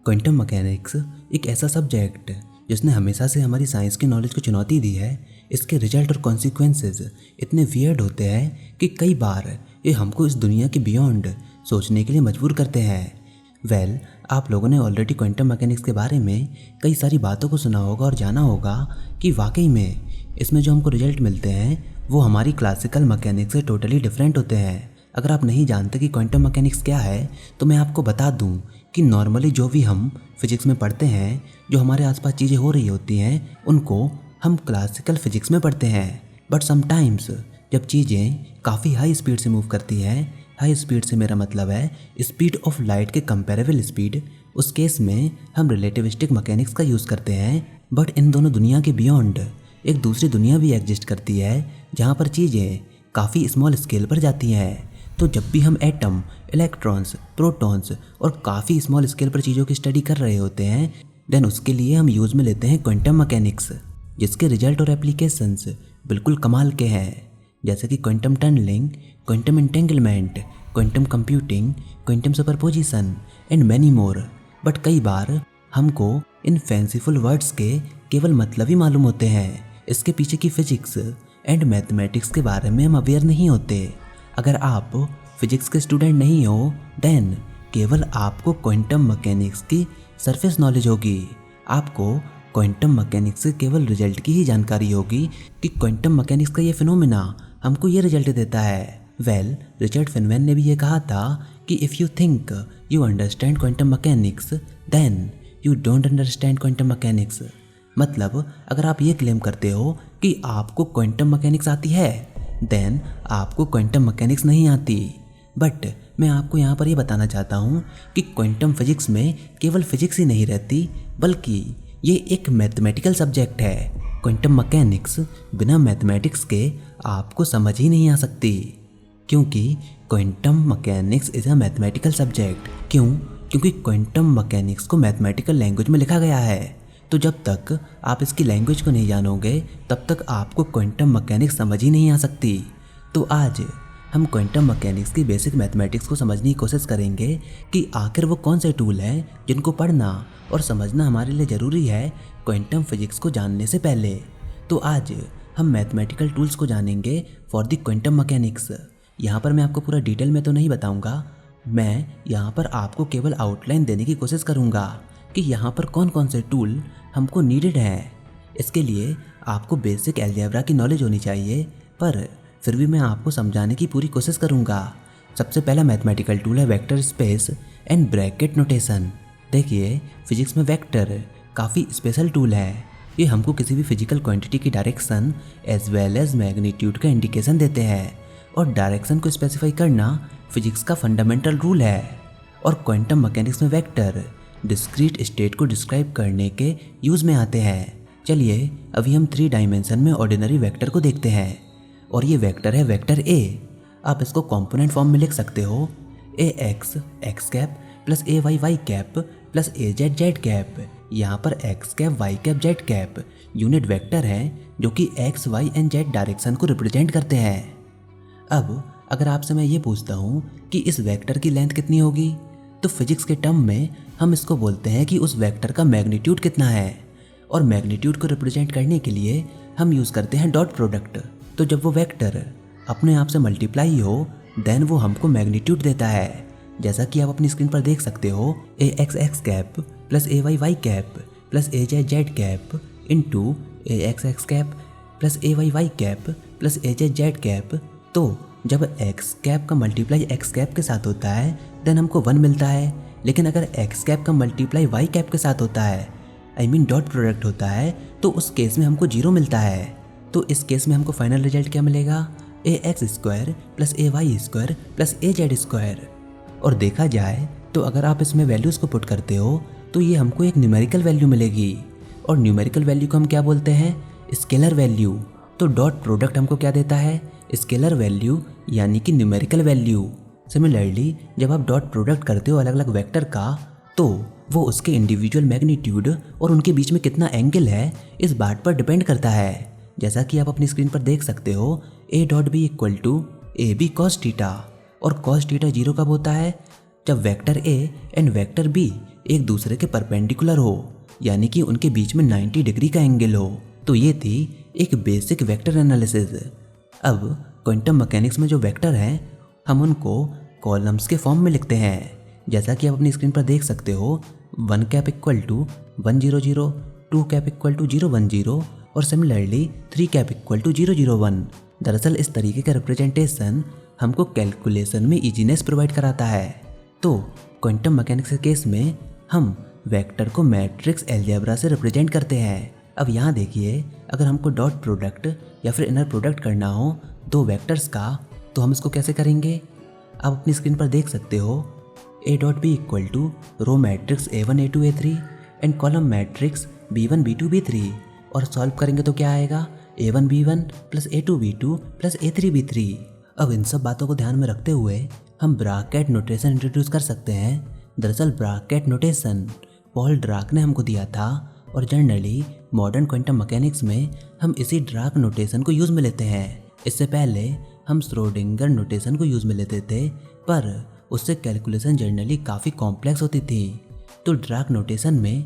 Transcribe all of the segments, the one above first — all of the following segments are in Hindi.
क्वांटम मैकेनिक्स एक ऐसा सब्जेक्ट जिसने हमेशा से हमारी साइंस की नॉलेज को चुनौती दी है। इसके रिजल्ट और कॉन्सिक्वेंसेस इतने वियर्ड होते हैं कि कई बार ये हमको इस दुनिया के बियॉन्ड सोचने के लिए मजबूर करते हैं। आप लोगों ने ऑलरेडी क्वांटम मैकेनिक्स के बारे में कई सारी बातों को सुना होगा और जाना होगा कि वाकई में इसमें जो हमको रिजल्ट मिलते हैं वो हमारी क्लासिकल मैकेनिक्स से टोटली डिफरेंट होते हैं। अगर आप नहीं जानते कि क्वांटम मैकेनिक्स क्या है तो मैं आपको बता दूं कि नॉर्मली जो भी हम फिजिक्स में पढ़ते हैं, जो हमारे आसपास चीज़ें हो रही होती हैं, उनको हम क्लासिकल फिजिक्स में पढ़ते हैं। बट समटाइम्स जब चीज़ें काफ़ी हाई स्पीड से मूव करती हैं, हाई स्पीड से मेरा मतलब है स्पीड ऑफ लाइट के कंपेरेबल स्पीड, उस केस में हम रिलेटिविस्टिक मैकेनिक्स का यूज़ करते हैं। बट इन दोनों दुनिया के बियॉन्ड एक दूसरी दुनिया भी एग्जिस्ट करती है जहाँ पर चीज़ें काफ़ी स्मॉल स्केल पर जाती हैं। तो जब भी हम एटम, इलेक्ट्रॉन्स, प्रोटॉन्स और काफ़ी स्मॉल स्केल पर चीज़ों की स्टडी कर रहे होते हैं, देन उसके लिए हम यूज़ में लेते हैं क्वांटम मैकेनिक्स, जिसके रिजल्ट और एप्लीकेशंस बिल्कुल कमाल के हैं, जैसे कि quantum tunnelling, quantum entanglement, quantum computing, quantum superposition and many more. But कई बार हमको इन फैंसीफुल वर्ड्स के केवल मतलब ही मालूम होते हैं, इसके पीछे की फिजिक्स एंड मैथमेटिक्स के बारे में हम अवेयर नहीं होते। अगर आप फिजिक्स के स्टूडेंट नहीं हो देन केवल आपको क्वांटम मैकेनिक्स की सरफेस नॉलेज होगी। आपको क्वांटम मैकेनिक्स के केवल रिजल्ट की ही जानकारी होगी कि क्वांटम मैकेनिक्स का ये फिनोमेना हमको ये रिजल्ट देता है। रिचर्ड फेनमैन ने भी ये कहा था कि if you think you understand quantum mechanics then you don't understand quantum mechanics. मतलब अगर आप ये क्लेम करते हो कि आपको क्वांटम मैकेनिक्स आती है देन आपको क्वांटम मैकेनिक्स नहीं आती। बट मैं आपको यहाँ पर ये बताना चाहता हूँ कि क्वांटम फिजिक्स में केवल फिजिक्स ही नहीं रहती, बल्कि ये एक मैथमेटिकल सब्जेक्ट है। क्वांटम मैकेनिक्स बिना मैथमेटिक्स के आपको समझ ही नहीं आ सकती, क्योंकि quantum mechanics is a mathematical subject. क्योंकि क्वांटम मैकेनिक्स को मैथमेटिकल लैंग्वेज में लिखा गया है। तो जब तक आप इसकी लैंग्वेज को नहीं जानोगे तब तक आपको क्वांटम मैकेनिक्स समझ ही नहीं आ सकती। तो आज हम क्वांटम मैकेनिक्स की बेसिक मैथमेटिक्स को समझने की कोशिश करेंगे कि आखिर वो कौन से टूल हैं जिनको पढ़ना और समझना हमारे लिए ज़रूरी है क्वांटम फिजिक्स को जानने से पहले। तो आज हम मैथमेटिकल टूल्स को जानेंगे फॉर द क्वांटम मैकेनिक्स। यहाँ पर मैं आपको पूरा डिटेल में तो नहीं बताऊँगा, मैं यहाँ पर आपको केवल आउटलाइन देने की कोशिश करूँगा कि यहाँ पर कौन कौन से टूल हमको नीडेड हैं। इसके लिए आपको बेसिक अलजेब्रा की नॉलेज होनी चाहिए, पर फिर भी मैं आपको समझाने की पूरी कोशिश करूँगा। सबसे पहला मैथमेटिकल टूल है vector space and bracket notation. देखिए, फिजिक्स में वेक्टर काफ़ी स्पेशल टूल है। ये हमको किसी भी फिजिकल क्वांटिटी की direction as well as magnitude का इंडिकेशन देते हैं, और डायरेक्शन को स्पेसिफाई करना फिजिक्स का फंडामेंटल रूल है। और क्वांटम मैकेनिक्स में वेक्टर डिस्क्रीट स्टेट को डिस्क्राइब करने के यूज़ में आते हैं। चलिए अभी हम 3 डायमेंशन में ऑर्डिनरी वेक्टर को देखते हैं, और ये वेक्टर है वेक्टर ए। आप इसको कंपोनेंट फॉर्म में लिख सकते हो A x x cap plus A y y cap plus A z z cap. यहाँ पर x cap y cap z cap unit vector हैं जो कि x y and z direction को रिप्रेजेंट करते हैं। अब अगर आपसे मैं ये पूछता हूँ कि इस वेक्टर की लेंथ कितनी होगी, तो फिजिक्स के टर्म में हम इसको बोलते हैं कि उस वेक्टर का मैग्नीट्यूड कितना है। और मैग्नीट्यूड को रिप्रेजेंट करने के लिए हम यूज़ करते हैं डॉट प्रोडक्ट। तो जब वो वेक्टर अपने आप से मल्टीप्लाई हो देन वो हमको मैग्नीट्यूड देता है। जैसा कि आप अपनी स्क्रीन पर देख सकते हो, A x x cap plus A y y cap plus A z z cap into A x x cap plus A y y cap plus A z z cap. तो जब एक्स कैप का मल्टीप्लाई एक्स कैप के साथ होता है देन हमको 1 मिलता है, लेकिन अगर एक्स कैप का मल्टीप्लाई वाई कैप के साथ होता है, आई मीन डॉट प्रोडक्ट होता है, तो उस केस में हमको 0 मिलता है। तो इस केस में हमको फाइनल रिजल्ट क्या मिलेगा, ए x square plus A Y square plus A Z square. और देखा जाए तो अगर आप इसमें वैल्यूज़ को पुट करते हो तो ये हमको एक न्यूमेरिकल वैल्यू मिलेगी, और न्यूमेरिकल वैल्यू को हम क्या बोलते हैं, स्केलर वैल्यू। तो डॉट प्रोडक्ट हमको क्या देता है, स्केलर वैल्यू यानी कि न्यूमेरिकल वैल्यू। सिमिलरली जब आप डॉट प्रोडक्ट करते हो अलग अलग वेक्टर का, तो वो उसके इंडिविजुअल मैग्नीट्यूड और उनके बीच में कितना एंगल है इस बात पर डिपेंड करता है। जैसा कि आप अपनी स्क्रीन पर देख सकते हो, A dot B equal to A B cos theta, और कॉस थीटा 0 कब होता है, जब vector A and vector B एक दूसरे के परपेंडिकुलर हो, यानी कि उनके बीच में 90 डिग्री का एंगल हो। तो ये थी एक बेसिक वेक्टर एनालिसिस। अब क्वांटम मैकेनिक्स में जो वेक्टर हैं हम उनको कॉलम्स के फॉर्म में लिखते हैं। जैसा कि आप अपनी स्क्रीन पर देख सकते हो, 1 cap equal to 100, 2 cap equal to 010 और सिमिलरली 3 कैप इक्वल टू 001। दरअसल इस तरीके का रिप्रेजेंटेशन हमको कैलकुलेशन में इजीनेस प्रोवाइड कराता है। तो क्वांटम मैकेनिक्स के केस में हम वेक्टर को मैट्रिक्स अलजेब्रा से रिप्रेजेंट करते हैं। अब यहाँ देखिए, अगर हमको डॉट प्रोडक्ट या फिर इनर प्रोडक्ट करना हो दो वेक्टर्स का, तो हम इसको कैसे करेंगे? आप अपनी स्क्रीन पर देख सकते हो, A dot B equal to row matrix A1 A2 A3 and column matrix B1 B2 B3 और सॉल्व करेंगे तो क्या आएगा? A1 B1 plus A2 B2 plus A3 B3। अब इन सब बातों को ध्यान में रखते हुए हम ब्रैकेट नोटेशन इंट्रोड्यूस कर सकते हैं। दरअसल ब्रैकेट नोटेशन पॉल ड्राक ने हमको दिया था और जनरली मॉडर्न क्वांटम मैकेनिक्स में हम इसी ड्राक नोटेशन को यूज़ में लेते हैं। इससे पहले हम श्रोडिंगर नोटेशन को यूज़ में लेते थे, पर उससे कैलकुलेशन जनरली काफ़ी कॉम्प्लेक्स होती थी। तो ड्राक नोटेशन में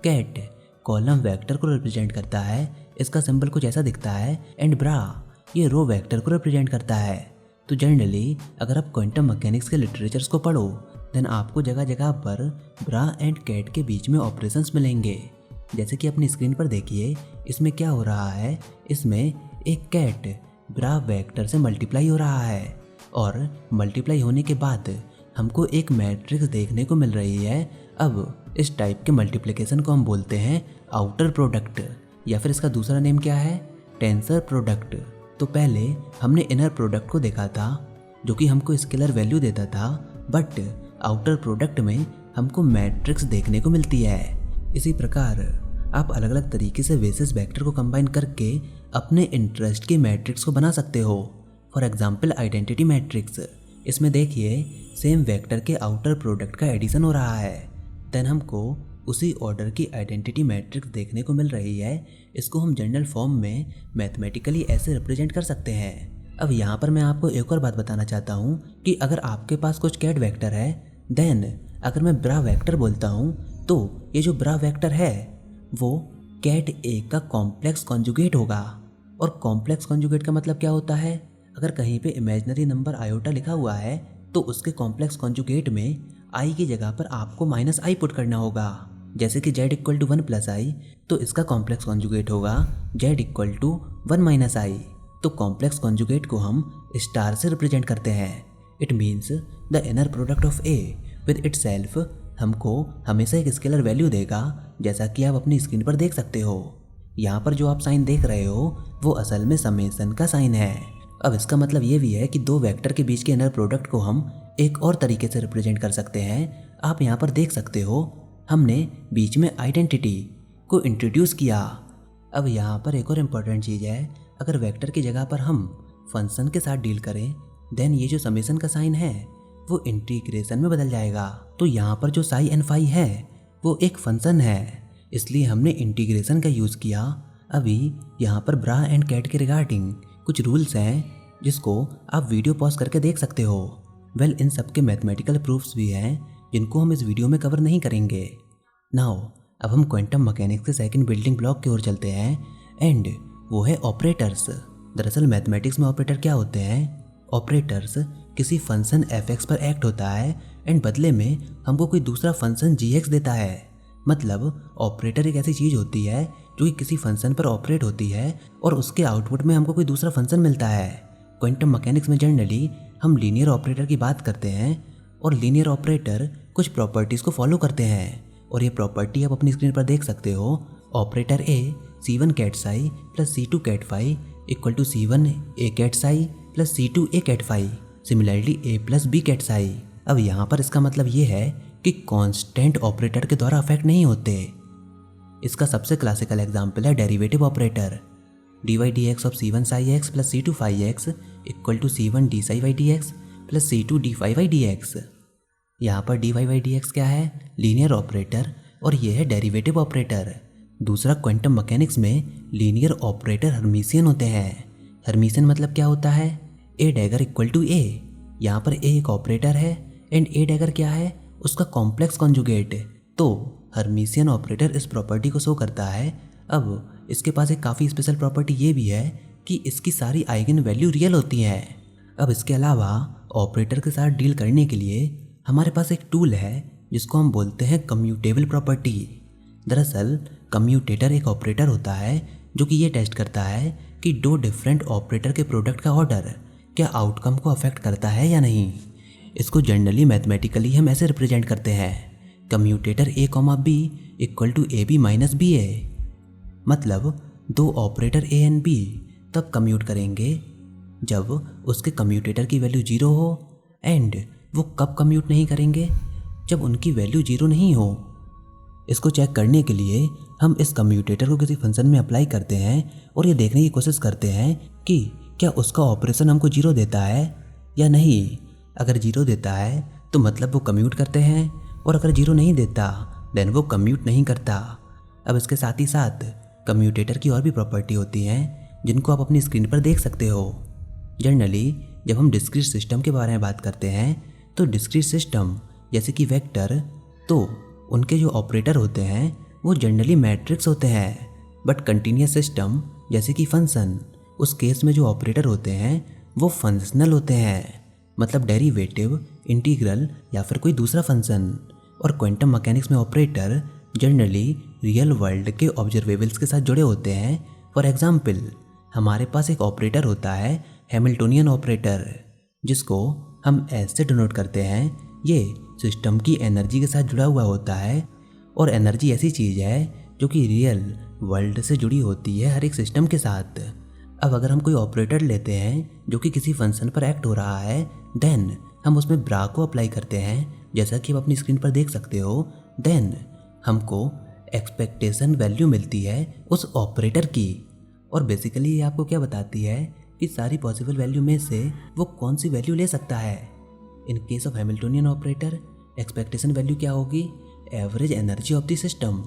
कैट कॉलम वेक्टर को रिप्रेजेंट करता है, इसका सिंबल कुछ ऐसा दिखता है, एंड ब्रा ये रो वेक्टर को रिप्रेजेंट करता है। तो जनरली अगर आप क्वांटम मैकेनिक्स के लिटरेचर्स को पढ़ो देन आपको जगह जगह पर ब्रा एंड कैट के बीच में ऑपरेशंस मिलेंगे। जैसे कि अपनी स्क्रीन पर देखिए, इसमें क्या हो रहा है, इसमें एक कैट ब्रा वेक्टर से मल्टीप्लाई हो रहा है और मल्टीप्लाई होने के बाद हमको एक मैट्रिक्स देखने को मिल रही है। अब इस टाइप के मल्टीप्लिकेशन को हम बोलते हैं आउटर प्रोडक्ट, या फिर इसका दूसरा नेम क्या है? Tensor product. तो पहले हमने इनर प्रोडक्ट को देखा था जो कि हमको स्केलर वैल्यू देता था, बट आउटर प्रोडक्ट में हमको मैट्रिक्स देखने को मिलती है। इसी प्रकार आप अलग अलग तरीके से बेसिस वेक्टर को कंबाइन करके अपने इंटरेस्ट की मैट्रिक्स को बना सकते हो। फॉर एग्जाम्पल आइडेंटिटी मैट्रिक्स, इसमें देखिए सेम वेक्टर के आउटर प्रोडक्ट का एडिशन हो रहा है, देन हमको उसी ऑर्डर की आइडेंटिटी मैट्रिक्स देखने को मिल रही है। इसको हम जनरल फॉर्म में मैथमेटिकली ऐसे रिप्रेजेंट कर सकते हैं। अब यहाँ पर मैं आपको एक और बात बताना चाहता हूँ कि अगर आपके पास कुछ कैट वेक्टर है, देन अगर मैं ब्रा वेक्टर बोलता हूँ तो ये जो ब्रा वेक्टर है वो कैट ए का कॉम्प्लेक्स कॉन्जुगेट होगा। और कॉम्प्लेक्स कॉन्जुगेट का मतलब क्या होता है? अगर कहीं पे इमेजिनरी नंबर आयोटा लिखा हुआ है तो उसके कॉम्प्लेक्स कॉन्जुगेट में आई की जगह पर आपको -i पुट करना होगा। जैसे कि z इक्वल टू 1 प्लस आई, तो इसका कॉम्प्लेक्स कॉन्जुगेट होगा z इक्वल टू 1 - i। तो कॉम्प्लेक्स कॉन्जुगेट को हम स्टार से रिप्रेजेंट करते हैं। It means the inner product of A with itself हमको हमेशा एक स्केलर वैल्यू देगा, जैसा कि आप अपनी स्क्रीन पर देख सकते हो। यहाँ पर जो आप साइन देख रहे हो वो असल में समेशन का साइन है। अब इसका मतलब ये भी है कि दो वेक्टर के बीच के इनर प्रोडक्ट को हम एक और तरीके से रिप्रेजेंट कर सकते हैं। आप यहाँ पर देख सकते हो हमने बीच में आइडेंटिटी को इंट्रोड्यूस किया। अब यहाँ पर एक और इम्पॉर्टेंट चीज़ है, अगर वेक्टर की जगह पर हम फंक्शन के साथ डील करें देन ये जो समेशन का साइन है वो इंटीग्रेशन में बदल जाएगा। तो यहाँ पर जो साई एंड फाई है वो एक फंक्शन है, इसलिए हमने इंटीग्रेशन का यूज़ किया। अभी यहाँ पर ब्रा एंड कैट के रिगार्डिंग कुछ रूल्स हैं जिसको आप वीडियो पॉज करके देख सकते हो। वेल, इन सब के मैथमेटिकल प्रूफ्स भी हैं जिनको हम इस वीडियो में कवर नहीं करेंगे। नाउ अब हम क्वांटम मैकेनिक्स के सेकंड बिल्डिंग ब्लॉक की ओर चलते हैं, एंड वो है ऑपरेटर्स। दरअसल मैथमेटिक्स में ऑपरेटर क्या होते हैं? ऑपरेटर्स किसी फंक्शन f(x) पर एक्ट होता है एंड बदले में हमको कोई दूसरा फंक्शन g(x) देता है। मतलब ऑपरेटर एक ऐसी चीज़ होती है जो कि किसी फंक्शन पर ऑपरेट होती है और उसके आउटपुट में हमको कोई दूसरा फंक्शन मिलता है। क्वांटम मैकेनिक्स में जनरली हम लीनियर ऑपरेटर की बात करते हैं और लीनियर ऑपरेटर कुछ प्रॉपर्टीज़ को फॉलो करते हैं, और ये प्रॉपर्टी आप अपनी स्क्रीन पर देख सकते हो। Operator A C1 ket psi plus C2 ket phi equal to C1 A ket psi plus C2 A ket phi, similarly A plus B ket psi. अब यहाँ पर इसका मतलब ये है कि कांस्टेंट ऑपरेटर के द्वारा अफेक्ट नहीं होते। इसका सबसे क्लासिकल एग्जाम्पल है derivative operator dy/dx of C1 psi x plus C2 phi x equal to C1 d psi y dx plus C2 d phi y dx। यहाँ पर dy/dx क्या है? लीनियर ऑपरेटर, और ये है डेरिवेटिव ऑपरेटर। दूसरा, क्वांटम मैकेनिक्स में लीनियर ऑपरेटर हर्मिशियन होते हैं। हर्मिशियन मतलब क्या होता है? A dagger equal to A। यहाँ पर A एक ऑपरेटर है एंड ए डैगर क्या है, उसका कॉम्प्लेक्स कॉन्जुगेट। तो हर्मिशियन ऑपरेटर इस प्रॉपर्टी को शो करता है। अब इसके पास एक काफ़ी स्पेशल प्रॉपर्टी ये भी है कि इसकी सारी आइगन वैल्यू रियल होती है। अब इसके अलावा ऑपरेटर के साथ डील करने के लिए हमारे पास एक टूल है जिसको हम बोलते हैं कम्यूटेबल प्रॉपर्टी। दरअसल कम्यूटेटर एक ऑपरेटर होता है जो कि ये टेस्ट करता है कि दो डिफरेंट ऑपरेटर के प्रोडक्ट का ऑर्डर क्या आउटकम को अफेक्ट करता है या नहीं। इसको जनरली मैथमेटिकली हम ऐसे रिप्रेजेंट करते हैं, commutator A comma B equal to A B minus B A. मतलब दो ऑपरेटर ए एंड बी तब कम्यूट करेंगे जब उसके कम्यूटेटर की वैल्यू 0 हो, एंड वो कब कम्यूट नहीं करेंगे, जब उनकी वैल्यू 0 नहीं हो। इसको चेक करने के लिए हम इस कम्यूटेटर को किसी फंक्शन में अप्लाई करते हैं और ये देखने की कोशिश करते हैं कि क्या उसका ऑपरेशन हमको 0 देता है या नहीं। अगर 0 देता है तो मतलब वो कम्यूट करते हैं, और अगर 0 नहीं देता देन वो कम्यूट नहीं करता। अब इसके साथ ही साथ कम्यूटेटर की और भी प्रॉपर्टी होती हैं जिनको आप अपनी स्क्रीन पर देख सकते हो। जनरली जब हम डिस्क्रीट सिस्टम के बारे में बात करते हैं तो डिस्क्रीट सिस्टम जैसे कि वेक्टर, तो उनके जो ऑपरेटर होते हैं वो जनरली मैट्रिक्स होते हैं। बट कंटिन्यूअस सिस्टम जैसे कि फंक्शन, उस केस में जो ऑपरेटर होते हैं वो फंक्शनल होते हैं, मतलब डेरिवेटिव, इंटीग्रल या फिर कोई दूसरा फंक्शन। और क्वांटम मैकेनिक्स में ऑपरेटर जनरली रियल वर्ल्ड के ऑब्जर्वेबल्स के साथ जुड़े होते हैं। फॉर एग्जाम्पल हमारे पास एक ऑपरेटर होता है हैमिल्टोनियन ऑपरेटर, जिसको हम ऐसे डिनोट करते हैं। ये सिस्टम की एनर्जी के साथ जुड़ा हुआ होता है, और एनर्जी ऐसी चीज़ है जो कि रियल वर्ल्ड से जुड़ी होती है हर एक सिस्टम के साथ। अब अगर हम कोई ऑपरेटर लेते हैं जो कि किसी फंक्शन पर एक्ट हो रहा है, देन हम उसमें ब्रा को अप्लाई करते हैं, जैसा कि आप अपनी स्क्रीन पर देख सकते हो। देन हमको एक्सपेक्टेशन वैल्यू मिलती है उस ऑपरेटर की, और बेसिकली ये आपको क्या बताती है कि सारी पॉसिबल वैल्यू में से वो कौन सी वैल्यू ले सकता है। In case of Hamiltonian operator expectation value क्या होगी, average energy of the system.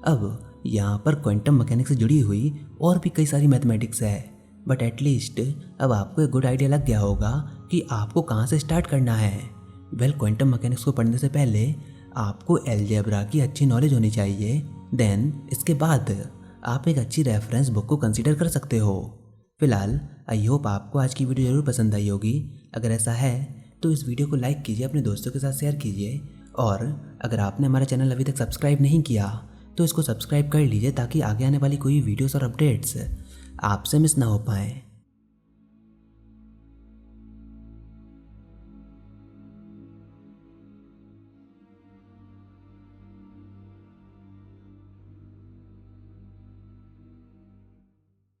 अब यहाँ पर क्वांटम मैकेनिक्स से जुड़ी हुई और भी कई सारी मैथमेटिक्स है, बट एटलीस्ट अब आपको एक गुड आइडिया लग गया होगा कि आपको कहाँ से स्टार्ट करना है। वेल, क्वांटम मैकेनिक्स को पढ़ने से पहले आपको अलजेब्रा की अच्छी नॉलेज होनी चाहिए। देन इसके बाद आप एक अच्छी रेफरेंस बुक को कंसीडर कर सकते हो। फिलहाल आई होप आपको आज की वीडियो ज़रूर पसंद आई होगी। अगर ऐसा है तो इस वीडियो को लाइक कीजिए, अपने दोस्तों के साथ शेयर कीजिए, और अगर आपने हमारा चैनल अभी तक सब्सक्राइब नहीं किया तो इसको सब्सक्राइब कर लीजिए ताकि आगे आने वाली कोई वीडियोस और अपडेट्स आपसे मिस ना हो पाएँ।